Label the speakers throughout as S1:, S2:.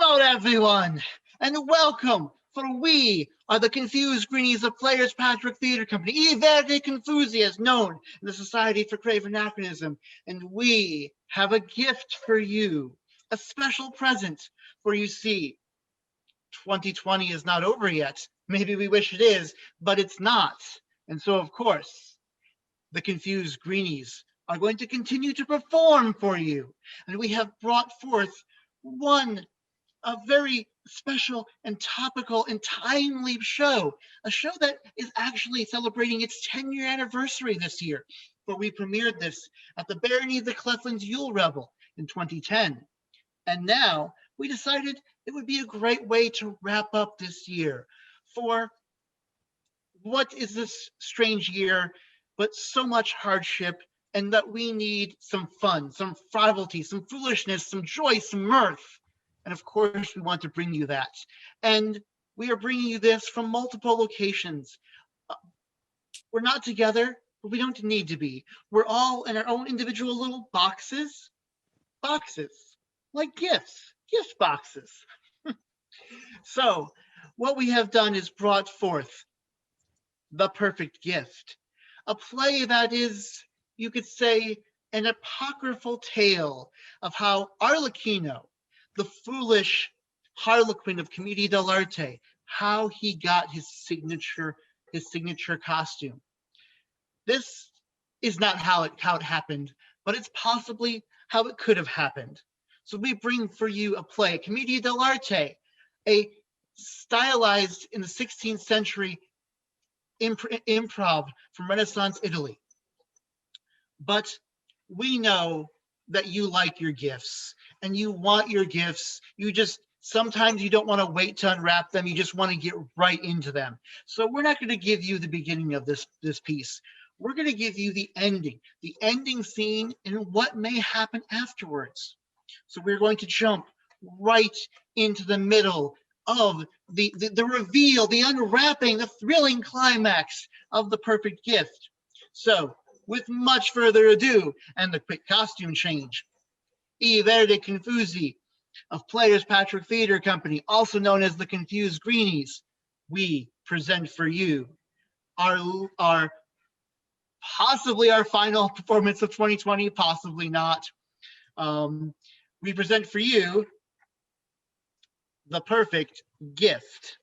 S1: Hello, everyone, and welcome, for we are the confused Greenies of Players Patchwork Theater Company, Verdi Confusi, as known in the Society for Creative Anachronism, and we have a gift for you, a special present, for you see, 2020 is not over yet. Maybe we wish it is, but it's not. And so, of course, the confused Greenies are going to continue to perform for you. And we have brought forth a very special and topical and timely show, a show that is actually celebrating its 10-year anniversary this year. For we premiered this at the Barony of the Cleflin's Yule Revel in 2010. And now we decided it would be a great way to wrap up this year. For what is this strange year but so much hardship, and that we need some fun, some frivolity, some foolishness, some joy, some mirth. And of course, we want to bring you that. And we are bringing you this from multiple locations. We're not together, but we don't need to be. We're all in our own individual little boxes, like gifts, gift boxes. So what we have done is brought forth The Perfect Gift, a play that is, you could say, an apocryphal tale of how Arlecchino, the foolish harlequin of commedia dell'arte, how he got his signature costume. This is not how it happened, but it's possibly how it could have happened. So we bring for you a play, commedia dell'arte, a stylized in the 16th century improv from Renaissance Italy. But we know that you like your gifts and you want your gifts. Sometimes you don't want to wait to unwrap them. You just want to get right into them. So we're not going to give you the beginning of this piece. We're going to give you the ending scene and what may happen afterwards. So we're going to jump right into the middle of the reveal, the unwrapping, the thrilling climax of The Perfect Gift. So with much further ado and the quick costume change, Verdi Confusi of Players Patchwork Theater Company, also known as the Confused Greenies, we present for you our possibly our final performance of 2020, possibly not. We present for you The Perfect Gift.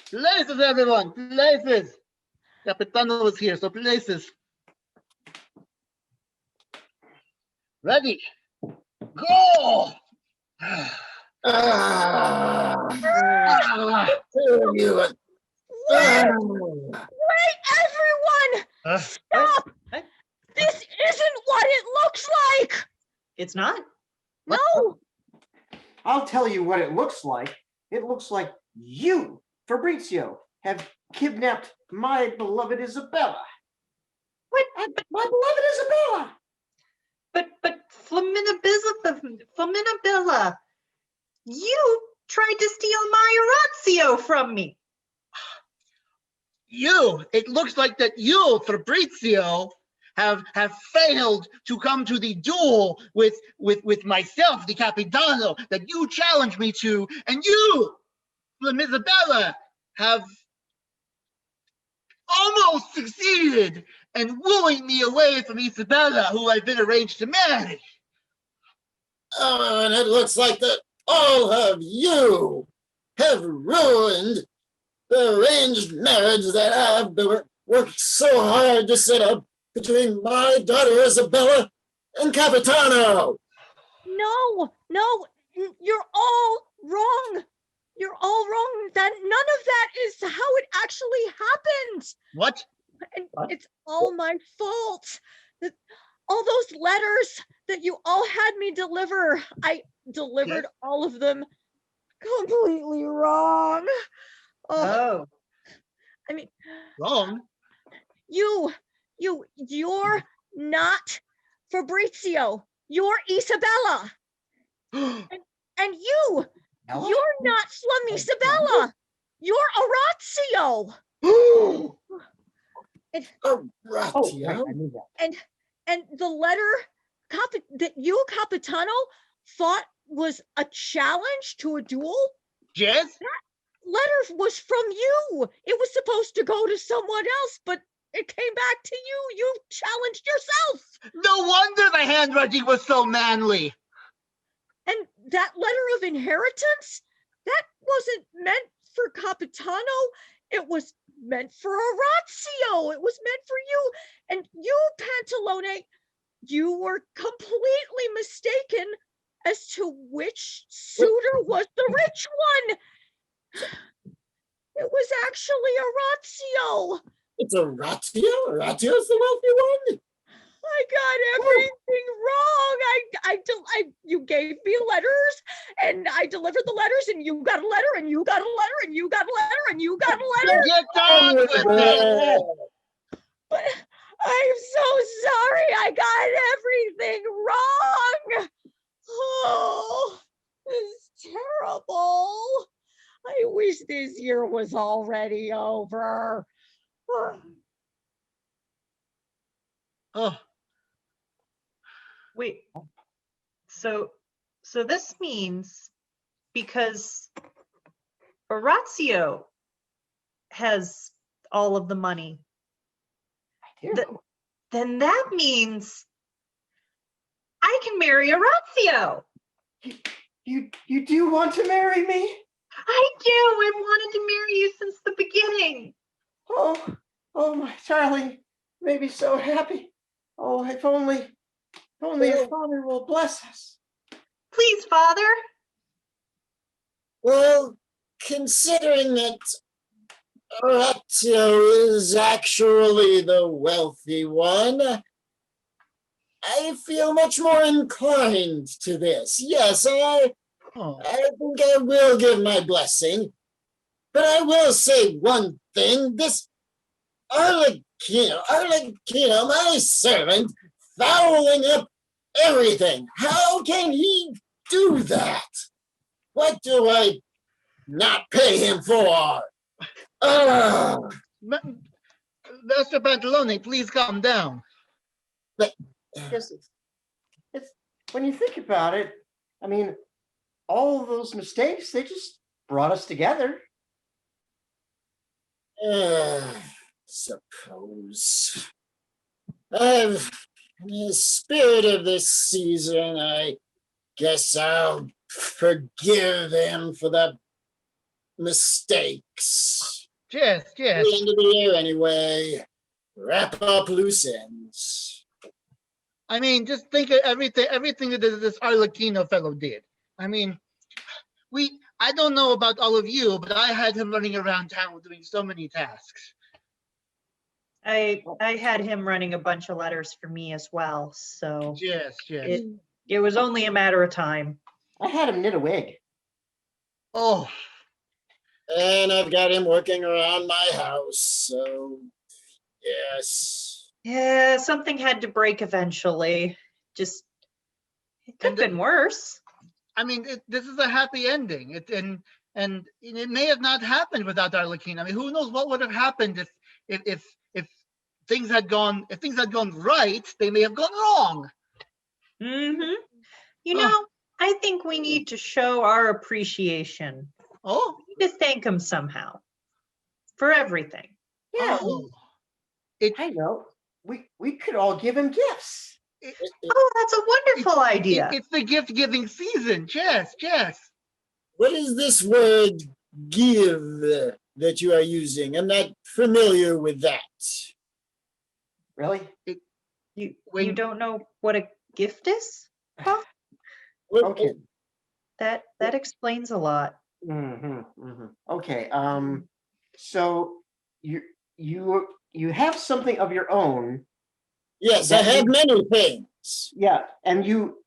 S1: Places, everyone, places. Capitano is here, so places. Ready, go!
S2: Wait, everyone! Stop! This isn't what it looks like!
S3: It's not?
S2: No!
S4: I'll tell you what it looks like. It looks like you, Fabrizio, have kidnapped my beloved Isabella.
S3: What?
S4: My beloved Isabella!
S3: But Flaminabella, you tried to steal my Orazio from me.
S1: It looks like that you, Fabrizio, have failed to come to the duel with myself, the Capitano, that you challenged me to, and you, Isabella, have almost succeeded in wooing me away from Isabella, who I've been arranged to marry.
S5: Oh, and it looks like that all of you have ruined the arranged marriage that I've worked so hard to set up between my daughter Isabella and Capitano.
S2: No, you're all wrong. You're all wrong. None of that is how it actually happened.
S1: What?
S2: And it's all my fault. All those letters that you all had me deliver, I delivered all of them completely wrong.
S3: Oh.
S2: I mean,
S1: Wrong?
S2: You're not Fabrizio. You're Isabella. and you're not Isabella. You're Orazio.
S5: Orazio?
S2: And the letter that you, Capitano, thought was a challenge to a duel?
S1: Yes?
S2: Letter was from you. It was supposed to go to someone else, but it came back to you. You challenged yourself.
S1: No wonder the handwriting was so manly.
S2: And that letter of inheritance, that wasn't meant for Capitano. It was meant for Orazio. It was meant for you. And you, Pantalone, you were completely mistaken as to which suitor was the rich one. It was actually Orazio.
S5: It's Orazio? Orazio's the wealthy one?
S2: I got everything wrong. You gave me letters, and I delivered the letters, and you got a letter, and you got a letter, and you got a letter, and you got a letter.
S1: Get on with it.
S2: But I'm so sorry. I got everything wrong. Oh, this is terrible. I wish this year was already over.
S1: Oh,
S3: Wait, so this means because Orazio has all of the money, then that means I can marry Orazio.
S4: You do want to marry me?
S3: I do. I wanted to marry you since the beginning.
S4: Oh, my darling, made me so happy. Oh, if only your father will bless us.
S3: Please, Father.
S5: Well, considering that Orazio is actually the wealthy one, I feel much more inclined to this. Yes, I think I will give my blessing. But I will say one thing. This Arlecchino, my servant, fouling up everything. How can he do that? What do I not pay him for?
S1: Master Pantalone, please calm down.
S4: Yes, it's when you think about it, I mean, all of those mistakes, they just brought us together.
S5: Suppose. In the spirit of this season, I guess I'll forgive him for the mistakes.
S1: Yes.
S5: The end of the year anyway. Wrap up loose ends.
S1: I mean, just think of everything that this Arlecchino fellow did. I mean, I don't know about all of you, but I had him running around town doing so many tasks.
S3: I had him running a bunch of letters for me as well, so
S1: Yes.
S3: it was only a matter of time.
S4: I had him knit a wig.
S1: Oh,
S5: And I've got him working around my house, so yes.
S3: Yeah, something had to break eventually. Just, it could have been worse.
S1: I mean, this is a happy ending. And it may have not happened without Arlecchino. I mean, who knows what would have happened if things had gone right? They may have gone wrong.
S3: Mm-hmm. You know, I think we need to show our appreciation.
S1: Oh,
S3: We need to thank him somehow for everything.
S4: Yeah,
S1: oh.
S4: I know. We could all give him gifts.
S3: Oh, that's a wonderful idea.
S1: It's the gift giving season. Yes.
S5: What is this word give that you are using? I'm not familiar with that.
S4: Really?
S3: You don't know what a gift is? Huh?
S4: Okay.
S3: That explains a lot.
S4: Okay. So you have something of your own.
S5: Yes, I have many things.
S4: Yeah, and you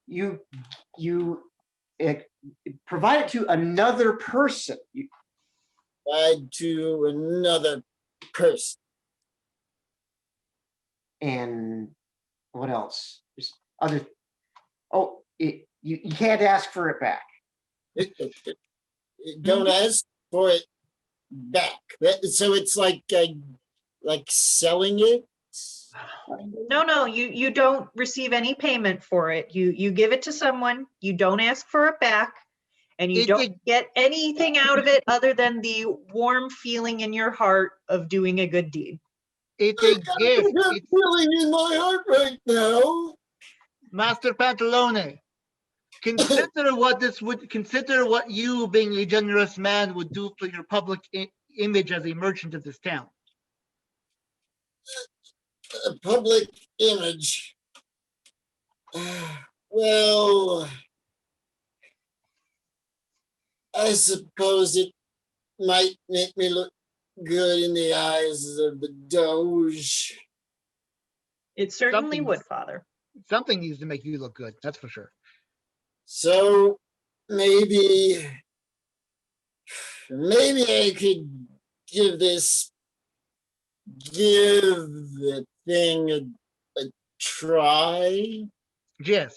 S4: provide it to another person.
S5: To another person.
S4: And what else? There's other. Oh, you can't ask for it back.
S5: Don't ask for it back. So it's like selling it.
S3: No, you don't receive any payment for it. You give it to someone, you don't ask for it back, and you don't get anything out of it other than the warm feeling in your heart of doing a good deed.
S1: It's a gift.
S5: It's feeling in my heart right now.
S1: Master Pantalone, consider what you, being a generous man, would do for your public image as a merchant of this town.
S5: A public image. Well, I suppose it might make me look good in the eyes of the Doge.
S3: It certainly would, Father.
S1: Something needs to make you look good, that's for sure.
S5: So maybe I could give the thing a try.
S1: Yes.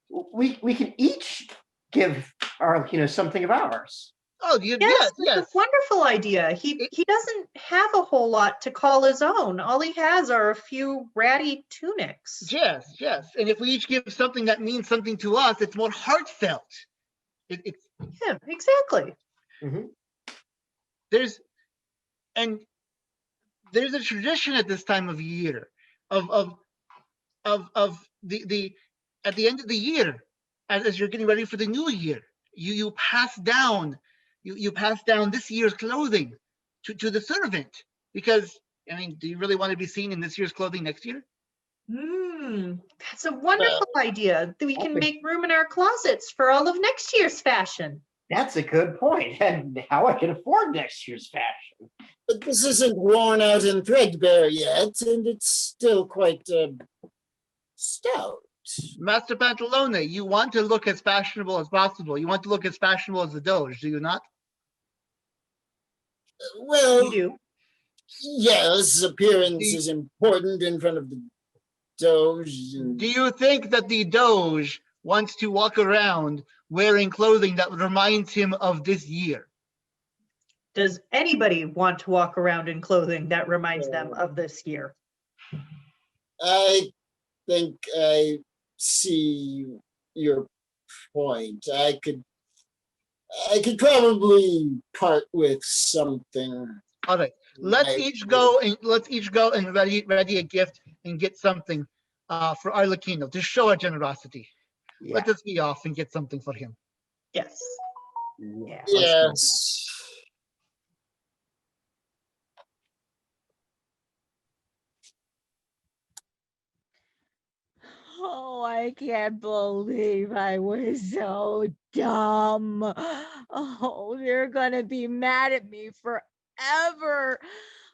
S4: We can each give our, something of ours.
S1: Oh,
S3: Yes. That's a wonderful idea. He doesn't have a whole lot to call his own. All he has are a few ratty tunics.
S1: Yes. And if we each give something that means something to us, it's more heartfelt.
S3: Yeah, exactly.
S4: Mm-hmm.
S1: There's a tradition at this time of year of the at the end of the year, as you're getting ready for the new year, you pass down this year's clothing to the servant, because do you really want to be seen in this year's clothing next year?
S3: That's a wonderful idea. We can make room in our closets for all of next year's fashion.
S4: That's a good point. And how I can afford next year's fashion.
S5: But this isn't worn out and threadbare yet, and it's still quite stout.
S1: Master Pantalone, you want to look as fashionable as possible. You want to look as fashionable as the Doge, do you not?
S5: Well,
S3: You do.
S5: Yes, appearance is important in front of the Doge.
S1: Do you think that the Doge wants to walk around wearing clothing that reminds him of this year?
S3: Does anybody want to walk around in clothing that reminds them of this year?
S5: I think I see your point. I could probably part with something.
S1: All right. Let's each go and ready a gift and get something for Arlecchino to show our generosity.
S4: Yeah.
S1: Let us be off and get something for him.
S3: Yes.
S4: Yeah.
S5: Yes.
S2: Oh, I can't believe I was so dumb. Oh, they're gonna be mad at me forever.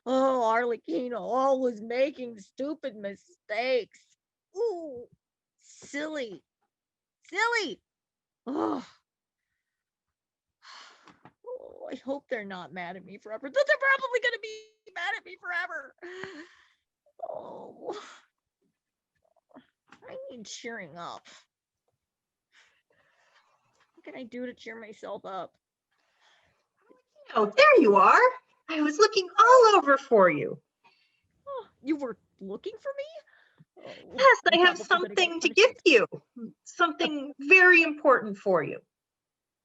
S2: Oh, Arlecchino always making stupid mistakes. Ooh, silly. Oh. Oh, I hope they're not mad at me forever. They're probably gonna be mad at me forever. Oh. I need cheering up. What can I do to cheer myself up?
S3: Oh, there you are. I was looking all over for you.
S2: Oh, you were looking for me? Oh,
S3: Yes, I
S2: you're
S3: have
S2: probably gonna get
S3: something to
S2: punishment.
S3: gift you. Something very important for you.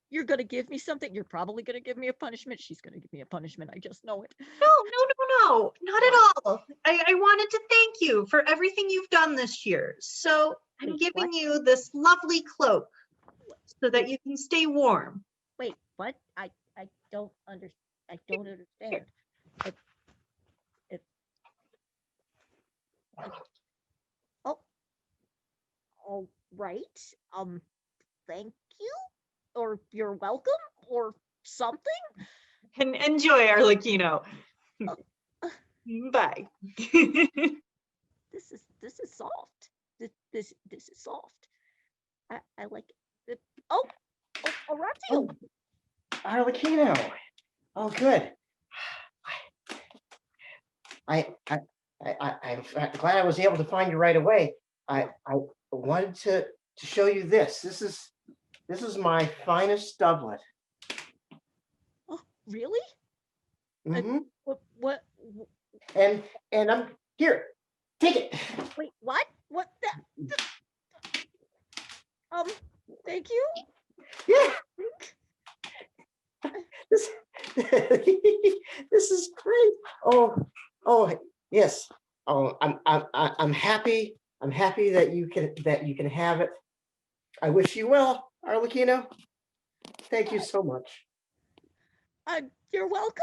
S2: You're gonna give me something. You're probably gonna give me a punishment. She's gonna give me a punishment. I just know it.
S3: No, not at all. I wanted to thank you for everything you've done this year. So I'm
S2: Wait,
S3: giving
S2: what?
S3: you this lovely cloak so that you can stay warm.
S2: Wait, what? I don't understand. I don't understand. Oh, all right. Thank you, or you're welcome, or something.
S3: And enjoy, Arlecchino. Bye.
S2: This is soft. This is soft. I like it. Oh, Orazio.
S4: Arlecchino. Oh, good. I'm glad I was able to find you right away. I wanted to show you this. This is my finest doublet.
S2: Oh, really?
S4: Mm-hmm.
S2: What?
S4: And I'm here. Take it.
S2: Wait, what? What thank you.
S4: Yeah. This, this is great. Oh, yes. Oh, I'm happy. I'm happy that you can have it. I wish you well, Arlecchino. Thank you so much.
S2: You're welcome,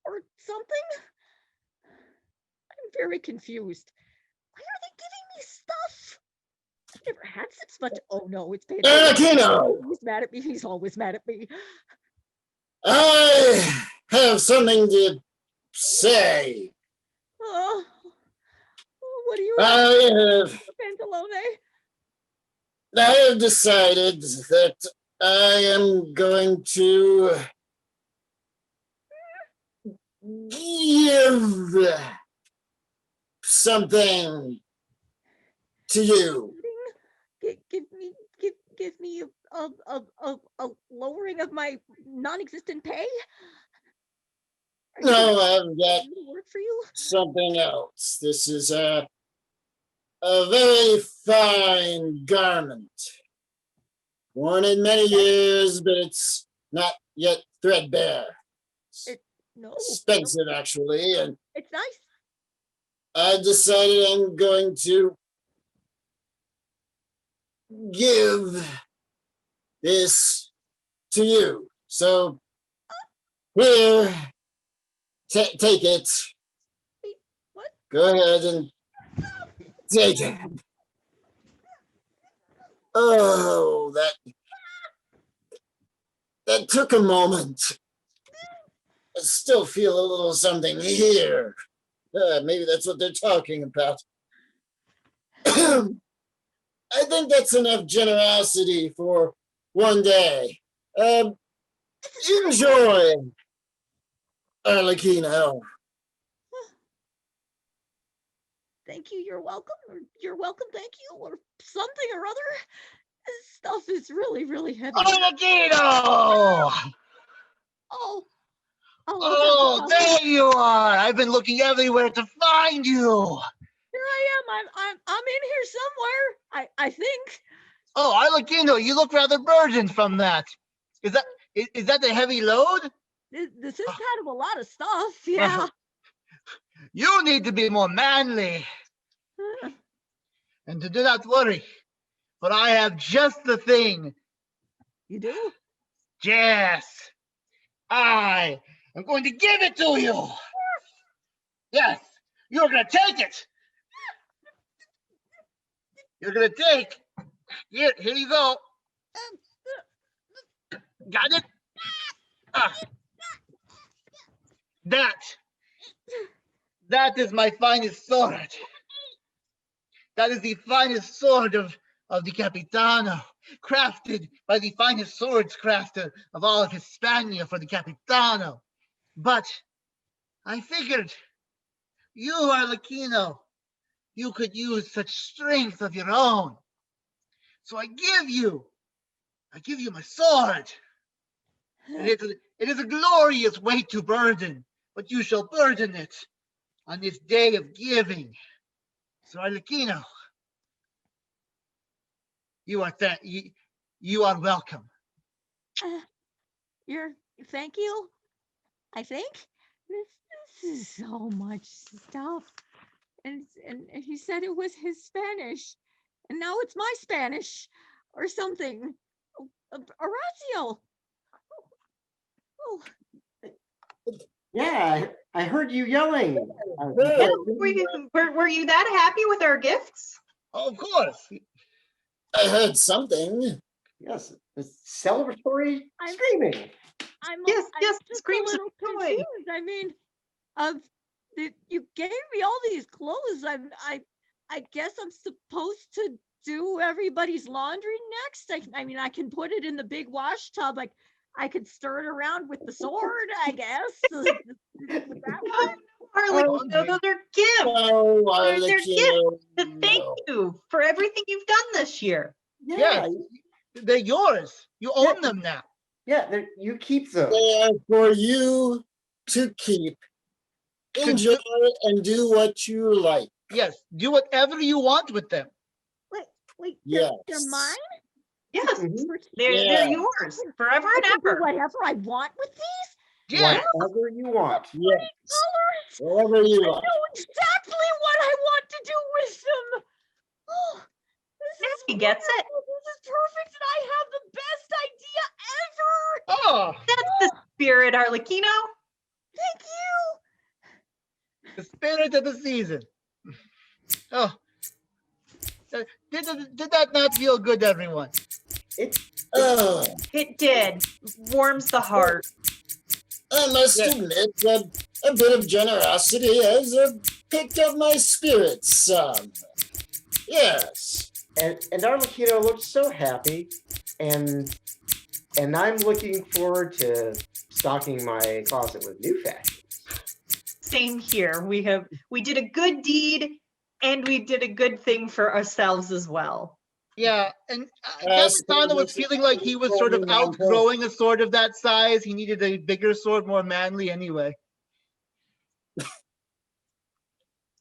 S2: or something. I'm very confused. Why are they giving me stuff? I've never had such much. Oh no, it's paid.
S5: Arlecchino!
S2: He's mad at me. He's always mad at me.
S5: I have something to say.
S2: Oh, what do you Pantalone?
S5: I have decided that I am going to give something to you.
S2: Give me a lowering of my non-existent pay.
S5: No, I've got
S2: work for you.
S5: something else. This is a very fine garment. Worn in many years, but it's not yet threadbare.
S2: No,
S5: Expensive, actually, and
S2: it's nice.
S5: I decided I'm going to give this to you. So here, take it.
S2: Wait, what?
S5: Go ahead and take it. Oh, that took a moment. I still feel a little something here. Maybe that's what they're talking about. I think that's enough generosity for one day. Enjoy, Arlecchino.
S2: Thank you. You're welcome. Or you're welcome. Thank you, or something or other. This stuff is really, really heavy.
S1: Arlecchino! Oh, there you are. I've been looking everywhere to find you.
S2: Here I am. I'm in here somewhere. I think.
S1: Oh, Arlecchino, you look rather burdened from that. Is that the heavy load?
S2: This is kind of a lot of stuff. Yeah.
S1: You need to be more manly. And do not worry, but I have just the thing.
S2: You do?
S1: Yes. I am going to give it to you. Yes, you're going to take it. You're going to take. Here you go. Got it? That is my finest sword. That is the finest sword of the Capitano, crafted by the finest swords crafter of all of Hispania for the Capitano. But I figured you, Arlecchino, you could use such strength of your own. So I give you my sword. It is a glorious weight to burden, but you shall burden it on this day of giving. So Arlecchino, you are welcome.
S2: Thank you. I think this is so much stuff, and he said it was his Spanish, and now it's my Spanish, or something. Horacio. Oh.
S4: Yeah, I heard you yelling.
S3: Were you that happy with our gifts?
S1: Oh, of course.
S5: I heard something.
S4: Yes, it's celebratory screaming.
S2: I'm
S3: just
S2: just
S3: screams
S2: a
S3: of
S2: little
S3: joy.
S2: confused. I mean, you gave me all these clothes. I guess I'm supposed to do everybody's laundry next. I mean, I can put it in the big wash tub. Like I could stir it around with the sword, I guess. Would that work?
S3: Arlecchino, those are gifts.
S5: No,
S3: They're gifts to
S5: Arlecchino.
S3: thank you for everything you've done this year.
S4: Yeah,
S1: Yes, they're yours. You own them now.
S4: yeah, you keep them.
S5: They are for you to keep. Enjoy and do what you like.
S1: Yes, do whatever you want with them.
S2: Wait,
S5: Yes.
S2: they're mine?
S3: Yes,
S4: Mhm.
S3: they're
S5: Yeah.
S3: yours forever
S2: I
S3: and
S2: can do
S3: ever.
S2: whatever I want with these?
S1: Yeah.
S4: Whatever you want.
S5: Yes.
S2: Colors?
S5: Whatever you
S2: I
S5: want.
S2: know exactly what I want to do with them. Oh, this is
S3: He gets it.
S2: wonderful. This is perfect, and I have the best idea ever.
S1: Oh,
S3: That's the spirit, Arlecchino.
S2: Thank you.
S1: the spirit of the season. Oh, did that not feel good, everyone?
S5: Oh,
S3: It did. Warms the heart.
S5: I must
S1: Yes.
S5: admit that a bit of generosity has picked up my spirits some. Yes.
S4: And Arlecchino looks so happy, and I'm looking forward to stocking my closet with new fashions.
S3: Same here. We did a good deed and we did a good thing for ourselves as well.
S1: Yeah, and
S5: Yes,
S1: Capitano was feeling like he was sort of outgrowing a sword of that size. He needed a bigger sword, more manly anyway.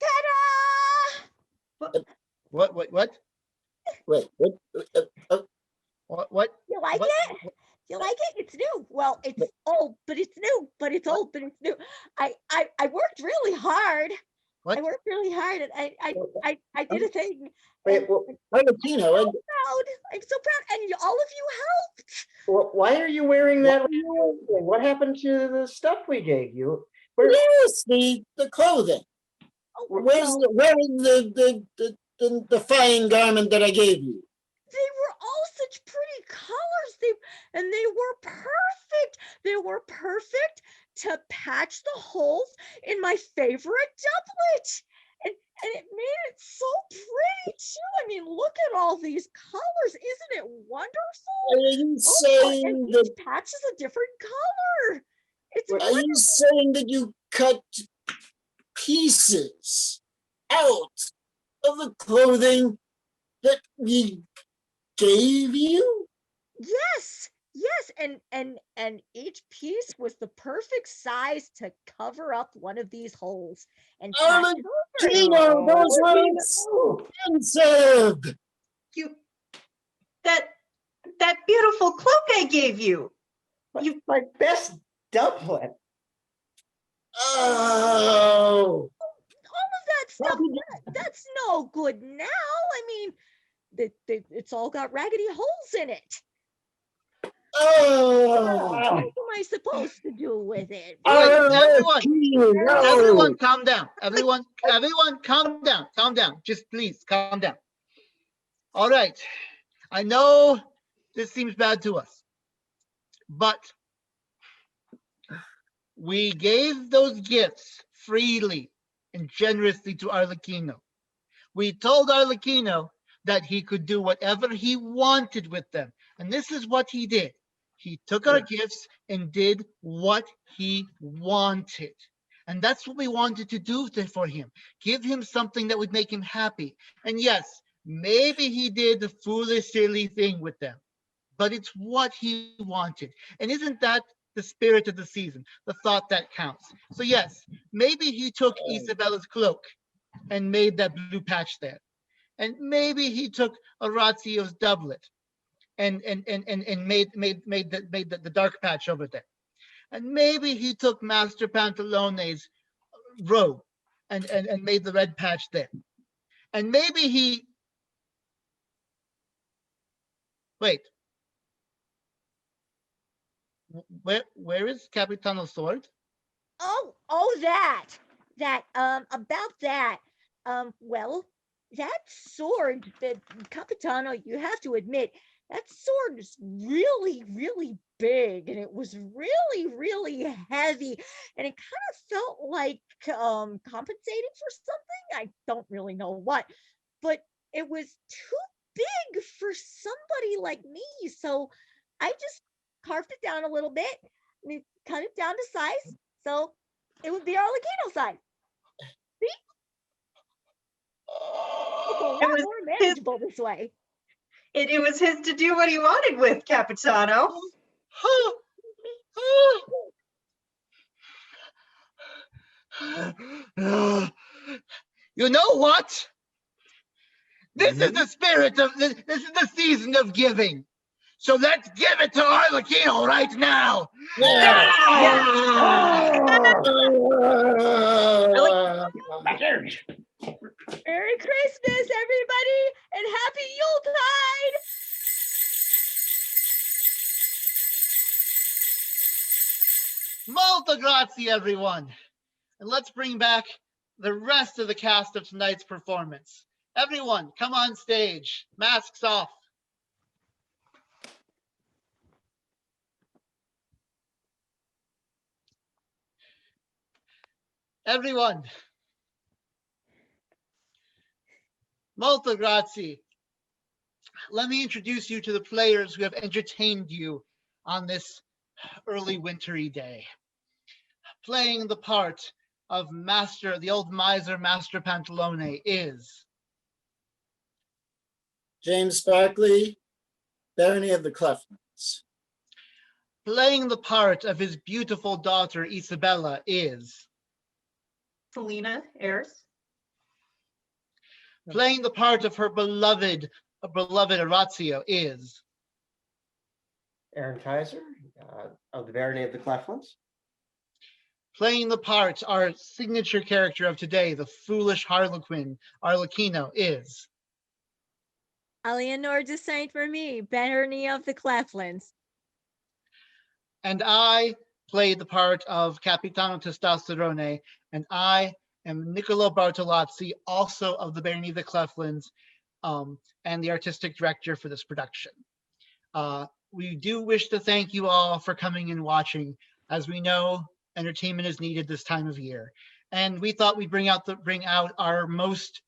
S2: Ta-da!
S1: What?
S5: Wait, what?
S1: What?
S2: You like
S1: What?
S2: it? You like it? It's new. Well, it's old, but it's new. But it's old, but it's new. I worked really hard.
S1: What?
S2: I worked really hard, and I did a thing.
S4: Wait,
S2: and
S4: well,
S5: Arlecchino,
S2: proud. I'm so proud, and all of you helped.
S4: why are you wearing that? What happened to the stuff we gave you? Where,
S5: yes, the clothing.
S2: Oh,
S5: Where's
S2: well,
S5: where is the fine garment that I gave you?
S2: they were all such pretty colors. They were perfect. They were perfect to patch the holes in my favorite doublet. And it made it so pretty too. I mean, look at all these colors. Isn't it wonderful?
S5: Are you
S2: Oh,
S5: saying
S2: and
S5: that?
S2: each patch is a different color. It's
S4: Are
S5: Are you
S2: wonderful.
S5: saying that you cut pieces out of the clothing that we gave you?
S2: Yes, and each piece was the perfect size to cover up one of these holes and patch it over.
S5: Arlecchino, those were
S4: Oh,
S5: expensive.
S3: You that beautiful cloak I gave you.
S4: my best doublet.
S5: Oh,
S2: All of that stuff, that's no good now. I mean, it's all got raggedy holes in it.
S5: oh,
S2: What am I supposed to do with it?
S1: Everyone, calm down. Everyone, calm down. Calm down. Just please, calm down. All right. I know this seems bad to us, but we gave those gifts freely and generously to Arlecchino. We told Arlecchino that he could do whatever he wanted with them. And this is what he did. He took our gifts and did what he wanted. And that's what we wanted to do for him. Give him something that would make him happy. And yes, maybe he did the foolish, silly thing with them, but it's what he wanted. And isn't that the spirit of the season, the thought that counts? So yes, maybe he took Isabella's cloak and made that blue patch there. And maybe he took Orazio's doublet and made the dark patch over there. And maybe he took Master Pantalone's robe and made the red patch there. And maybe he wait. Where is Capitano's sword?
S2: About that. Well, that sword, that Capitano, you have to admit, that sword is really, really big, and it was really, really heavy, and it kind of felt like compensating for something. I don't really know what, but it was too big for somebody like me. So I just carved it down a little bit. We cut it down to size, so it would be Arlecchino size. See? It's a lot
S3: It was
S2: more manageable this way.
S3: It was his to do what he wanted with, Capitano.
S1: You know what? This is the spirit of this is the season of giving. So let's give it to Harlequin right now.
S5: Yeah.
S2: Merry Christmas, everybody, and happy Yuletide!
S1: Molto grazie, everyone. And let's bring back the rest of the cast of tonight's performance. Everyone, come on stage. Masks off. Everyone. Molto grazie. Let me introduce you to the players who have entertained you on this early wintry day. Playing the part of the old miser Master Pantalone is
S5: James Sparkley, Barony of the Cleflands.
S1: playing the part of his beautiful daughter Isabella is
S3: Selena Ayers.
S1: playing the part of her beloved Orazio is
S4: Aaron Kaiser, of the Barony of the Cleflands.
S1: playing the part, our signature character of today, the foolish harlequin Arlecchino is
S2: Eleanor de Saint Remy, Barony of the Cleflands.
S1: and I played the part of Capitano Testosterone, and I am Niccolo Bartolozzi, also of the Barony of the Cleflands, and the artistic director for this production. We do wish to thank you all for coming and watching. As we know, entertainment is needed this time of year, and we thought we'd bring out our most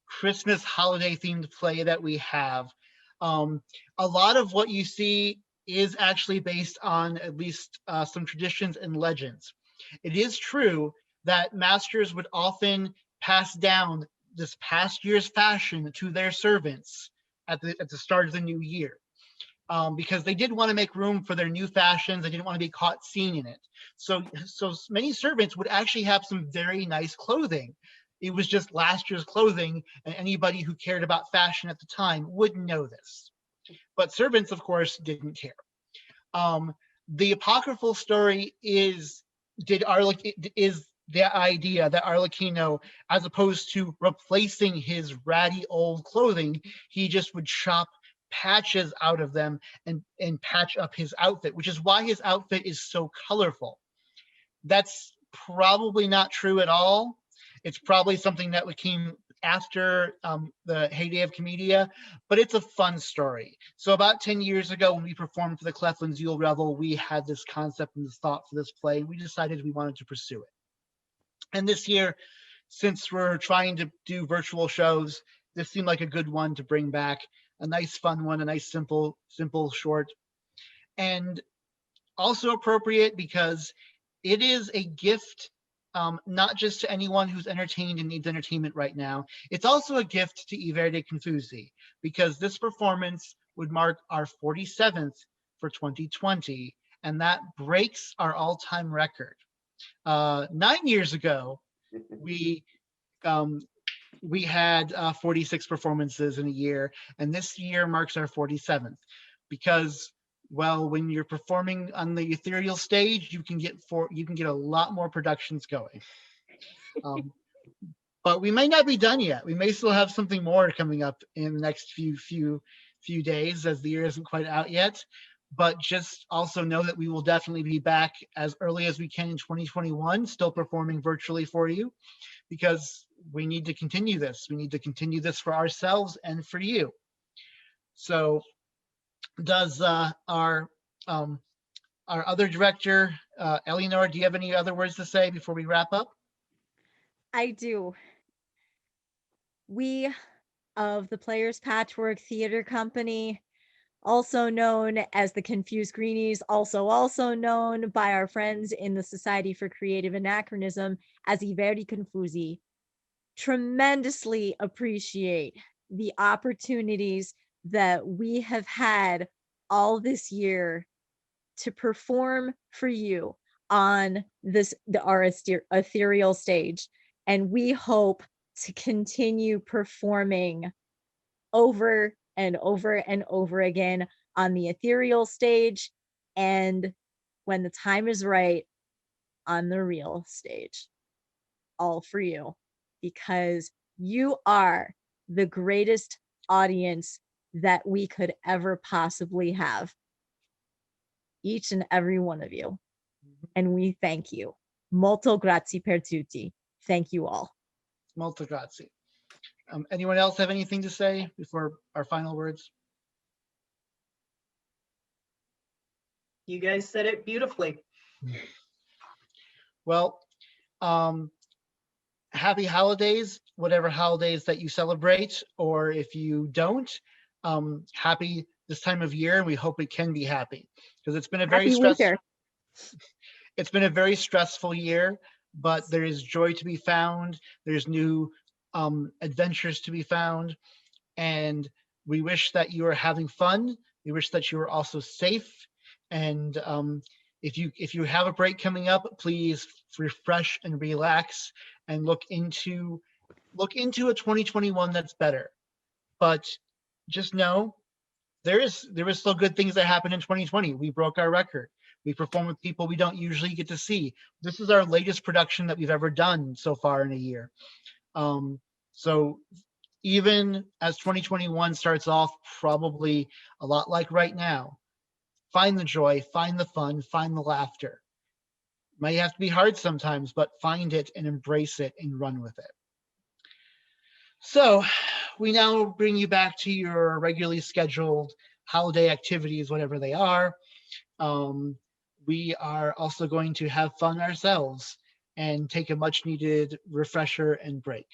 S1: Christmas holiday themed play that we have. A lot of what you see is actually based on at least some traditions and legends. It is true that masters would often pass down this past year's fashion to their servants at the start of the new year, because they did want to make room for their new fashions. They didn't want to be caught seeing in it. So many servants would actually have some very nice clothing. It was just last year's clothing, and anybody who cared about fashion at the time would know this. But servants, of course, didn't care. The apocryphal story is the idea that Arlecchino, as opposed to replacing his ratty old clothing, he just would chop patches out of them and patch up his outfit, which is why his outfit is so colorful. That's probably not true at all. It's probably something that came after the heyday of commedia, but it's a fun story. So about 10 years ago, when we performed for the Cleflands Yule Revel, we had this concept and this thought for this play, and we decided we wanted to pursue it. And this year, since we're trying to do virtual shows, this seemed like a good one to bring back, a nice fun one, a nice simple short, and also appropriate because it is a gift, not just to anyone who's entertained and needs entertainment right now. It's also a gift to I Verdi Confusi, because this performance would mark our 47th for 2020, and that breaks our all-time record. 9 years ago, we had 46 performances in a year, and this year marks our 47th, because, well, when you're performing on the ethereal stage, you can get a lot more productions going. But we may not be done yet. We may still have something more coming up in the next few days, as the year isn't quite out yet. But just also know that we will definitely be back as early as we can in 2021, still performing virtually for you, because we need to continue this. We need to continue this for ourselves and for you. So does our other director, Eleanor, do you have any other words to say before we wrap up?
S2: I do. We of the Players Patchwork Theater Company, also known as the Confused Greenies, also known by our friends in the Society for Creative Anachronism as I Verdi Confusi, tremendously appreciate the opportunities that we have had all this year to perform for you on our ethereal stage. And we hope to continue performing over and over and over again on the ethereal stage, and when the time is right, on the real stage. All for you, because you are the greatest audience that we could ever possibly have. Each and every one of you. And we thank you. Molto grazie per tutti. Thank you all.
S1: Molto grazie. Anyone else have anything to say before our final words?
S3: You guys said it beautifully.
S1: Well, happy holidays, whatever holidays that you celebrate, or if you don't, happy this time of year, and we hope it can be happy, because it's been a very stressful year, but there is joy to be found. There's new adventures to be found, and we wish that you are having fun. We wish that you are also safe, and if you have a break coming up, please refresh and relax and look into a 2021 that's better. But just know there is still good things that happened in 2020. We broke our record. We performed with people we don't usually get to see. This is our latest production that we've ever done so far in a year. So even as 2021 starts off probably a lot like right now, find the joy, find the fun, find the laughter. Might have to be hard sometimes, but find it and embrace it and run with it. So we now bring you back to your regularly scheduled holiday activities, whatever they are. We are also going to have fun ourselves and take a much needed refresher and break.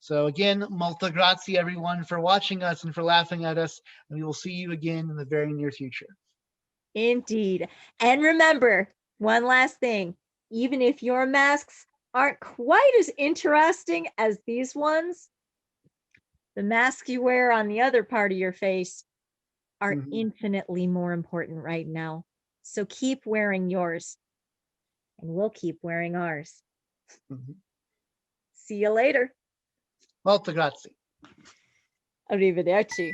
S1: So again, molto grazie everyone for watching us and for laughing at us. And we will see you again in the very near future.
S2: Indeed. And remember, one last thing, even if your masks aren't quite as interesting as these ones, the mask you wear on the other part of your face are infinitely more important right now. So keep wearing yours, and we'll keep wearing ours. See you later.
S1: Molto grazie.
S2: Arrivederci.